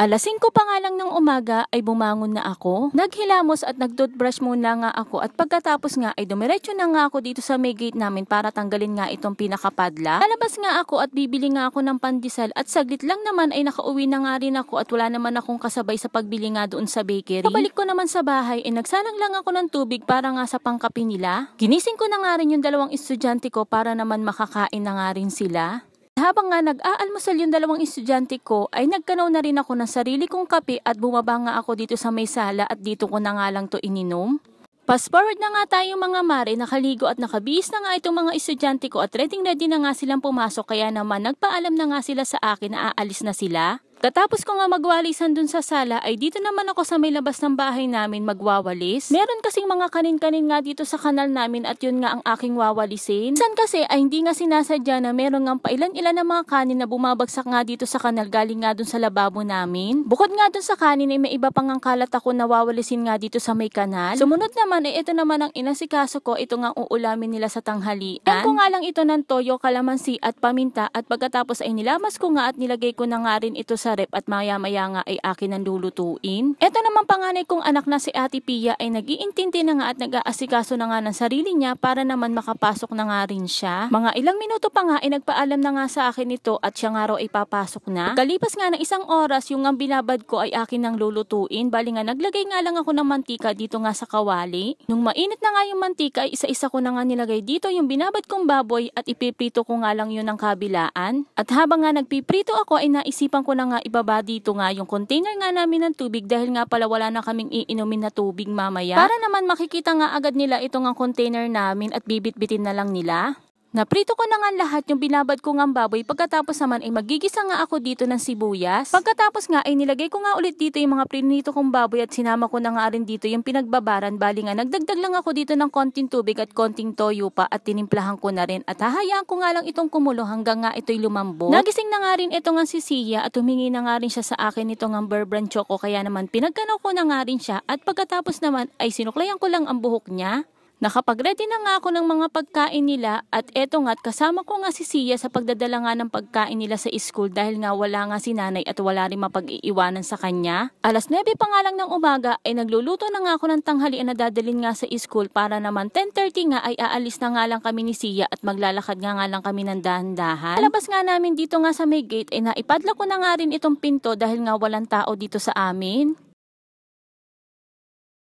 Alas 5 pa nga lang ng umaga ay bumangon na ako. Naghilamos at nag-toothbrush muna nga ako at pagkatapos nga ay dumiretso na nga ako dito sa may gate namin para tanggalin nga itong pinakapadla. Lalabas nga ako at bibili nga ako ng pandesal at saglit lang naman ay nakauwi na nga rin ako at wala naman akong kasabay sa pagbili nga doon sa bakery. Pabalik ko naman sa bahay ay nagsalang lang ako ng tubig para nga sa pangkape nila. Ginising ko na nga rin yung dalawang estudyante ko para naman makakain na nga rin sila. Habang nga nag-aalmusal yung dalawang estudyante ko ay nagkanaw na rin ako ng sarili kong kape at bumaba nga ako dito sa may sala at dito ko na nga lang to ininom. Fast forward na nga tayo mga mare, nakaligo at nakabihis na nga itong mga estudyante ko at ready na nga silang pumasok kaya naman nagpaalam na nga sila sa akin na aalis na sila. Katapos ko nga magwalisan dun sa sala ay dito naman ako sa may labas ng bahay namin magwawalis. Meron kasing mga kanin-kanin nga dito sa kanal namin at yun nga ang aking wawalisin. Minsan kasi ay hindi nga sinasadya na meron nga pailan-ilan na mga kanin na bumabagsak nga dito sa kanal galing nga dun sa lababo namin. Bukod nga dun sa kanin ay may iba pang kalat ako na wawalisin nga dito sa may kanal. Sumunod naman ay ito naman ang inasikaso ko, ito nga uulamin nila sa tanghalian. Yan ko nga lang ito ng toyo, kalamansi at paminta at pagkatapos ay nilamas ko nga at nilagay ko na nga rin ito sa rep at maya-maya nga ay akin ang lulutuin. Ito naman panganay kong anak na si Ate Pia ay nag-iintindi na nga at nag-aasikaso na nga ng sarili niya para naman makapasok na nga rin siya. Mga ilang minuto pa nga ay nagpaalam na nga sa akin ito at siya nga raw ay papasok na. Kalipas nga ng isang oras yung ang binabad ko ay akin ang lulutuin. Bali nga naglagay nga lang ako ng mantika dito nga sa kawali. Nung mainit na nga yung mantika ay isa-isa ko na nga nilagay dito yung binabad kong baboy at ipiprito ko nga lang yun ng kabilaan. At habang nga nagpiprito ako ay naisipan ko na nga ibaba dito nga yung container nga namin ng tubig dahil nga pala wala na kaming iinumin na tubig mamaya. Para naman makikita nga agad nila ito nga container namin at bibit-bitin na lang nila. Naprito ko na nga lahat yung binabad ko ng baboy pagkatapos naman ay magigisa nga ako dito ng sibuyas. Pagkatapos nga ay nilagay ko nga ulit dito yung mga prinito kong baboy at sinama ko na nga rin dito yung pinagbabaran. Bali nga nagdagdag lang ako dito ng konting tubig at konting toyo pa at tinimplahan ko na rin at hahayaan ko nga lang itong kumulo hanggang nga ito'y lumambot. Nagising na nga rin ito nga si Sia at humingi na nga rin siya sa akin ito nga Bear Brand Choco kaya naman pinagkanaw ko na nga rin siya at pagkatapos naman ay sinuklayan ko lang ang buhok niya. Nakapag-ready na nga ako ng mga pagkain nila at eto nga't kasama ko nga si Sia sa pagdadala nga ng pagkain nila sa school dahil nga wala nga si nanay at wala rin mapag-iiwanan sa kanya. Alas 9 pa nga lang ng umaga ay nagluluto na nga ako ng tanghalian na dadalhin nga sa school para naman 10:30 nga ay aalis na nga lang kami ni Sia at maglalakad nga lang kami ng dahan-dahan. Palabas nga namin dito nga sa may gate ay naipadlock ko na nga rin itong pinto dahil nga walang tao dito sa amin.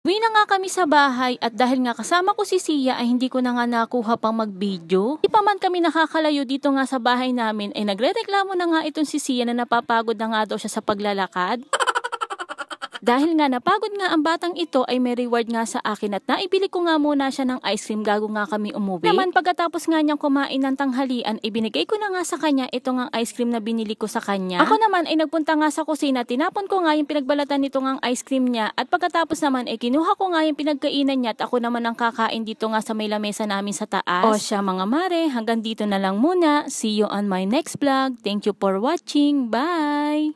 Uwi na nga kami sa bahay at dahil nga kasama ko si Sia ay hindi ko na nga nakuha pang mag-video. Di pa man kami nakakalayo dito nga sa bahay namin ay nagrereklamo na nga itong si Sia na napapagod na nga daw siya sa paglalakad. Dahil nga napagod nga ang batang ito ay may reward nga sa akin at naibili ko nga muna siya ng ice cream gago nga kami umuwi. Naman pagkatapos nga niyang kumain ng tanghalian, ibinigay ko na nga sa kanya ito nga ice cream na binili ko sa kanya. Ako naman ay nagpunta nga sa kusina, tinapon ko nga yung pinagbalatan nito nga ice cream niya at pagkatapos naman ay kinuha ko nga yung pinagkainan niya at ako naman ang kakain dito nga sa may lamesa namin sa taas. O siya mga mare, hanggang dito na lang muna. See you on my next vlog. Thank you for watching. Bye!